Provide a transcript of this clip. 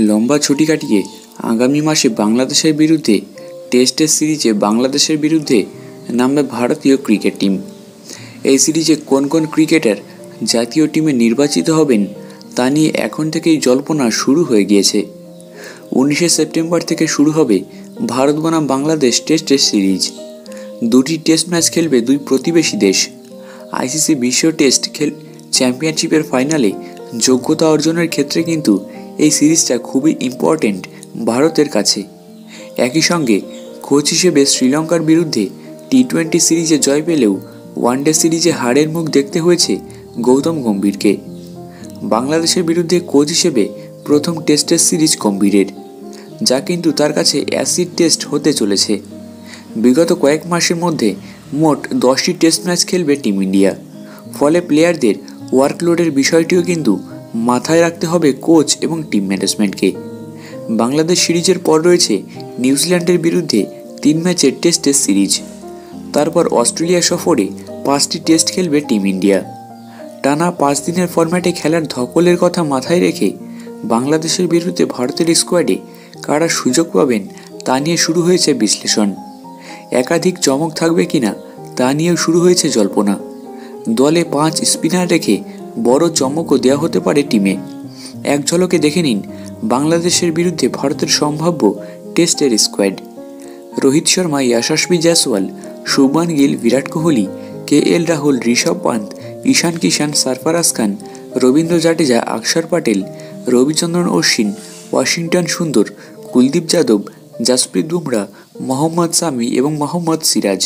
লম্বা ছুটি কাটিয়ে আগামী মাসে বাংলাদেশের বিরুদ্ধে টেস্টের সিরিজে বাংলাদেশের বিরুদ্ধে নামবে ভারতীয় ক্রিকেট টিম। এই সিরিজে কোন কোন ক্রিকেটার জাতীয় টিমে নির্বাচিত হবেন তা নিয়ে এখন থেকেই জল্পনা শুরু হয়ে গিয়েছে। 19শে সেপ্টেম্বর থেকে শুরু হবে ভারত বনাম বাংলাদেশ টেস্টের সিরিজ। দুটি টেস্ট ম্যাচ খেলবে দুই প্রতিবেশী দেশ। আইসিসি বিশ্ব টেস্ট চ্যাম্পিয়নশিপের ফাইনালে যোগ্যতা অর্জনের ক্ষেত্রে কিন্তু এই সিরিজটা খুবই ইম্পর্টেন্ট ভারতের কাছে। একই সঙ্গে কোচ হিসেবে শ্রীলঙ্কার বিরুদ্ধে টি-20 সিরিজে জয় পেলেও ওয়ানডে সিরিজে হারের মুখ দেখতে হয়েছে গৌতম গম্ভীরকে। বাংলাদেশের বিরুদ্ধে কোচ হিসেবে প্রথম টেস্টের সিরিজ গম্ভীরের, যা কিন্তু তার কাছে অ্যাসিড টেস্ট হতে চলেছে। বিগত কয়েক মাসের মধ্যে মোট 10টি টেস্ট ম্যাচ খেলবে টিম ইন্ডিয়া। ফলে প্লেয়ারদের ওয়ার্কলোডের বিষয়টিও কিন্তু মাথায় রাখতে হবে কোচ এবং টিম ম্যানেজমেন্টকে। বাংলাদেশ সিরিজের পর রয়েছে নিউজিল্যান্ডের বিরুদ্ধে 3 ম্যাচের টেস্টের সিরিজ। তারপর অস্ট্রেলিয়া সফরে 5টি টেস্ট খেলবে টিম ইন্ডিয়া। টানা 5 দিনের ফরম্যাটে খেলার ধকলের কথা মাথায় রেখে বাংলাদেশের বিরুদ্ধে ভারতের স্কোয়াডে কারা সুযোগ পাবেন তা নিয়ে শুরু হয়েছে বিশ্লেষণ। একাধিক চমক থাকবে কিনা তা নিয়েও শুরু হয়েছে জল্পনা। দলে 5 স্পিনার রেখে বড় চমকও দেওয়া হতে পারে টিমে। এক ঝলকে দেখে নিন বাংলাদেশের বিরুদ্ধে ভারতের সম্ভাব্য টেস্টের স্কোয়াড। রোহিত শর্মা, ইয়াশাসবি জয়সওয়াল, শুভমান গিল, বিরাট কোহলি, কেএল রাহুল, ঋষভ পান্ত, ঈশান কিষান, সরফরাজ খান, রবীন্দ্র জাডেজা, অক্ষর পটেল, রবিচন্দ্রন অশ্বিন, ওয়াশিংটন সুন্দর, কুলদীপ যাদব, জসপ্রীত বুমরা, মোহাম্মদ শামি এবং মোহাম্মদ সিরাজ।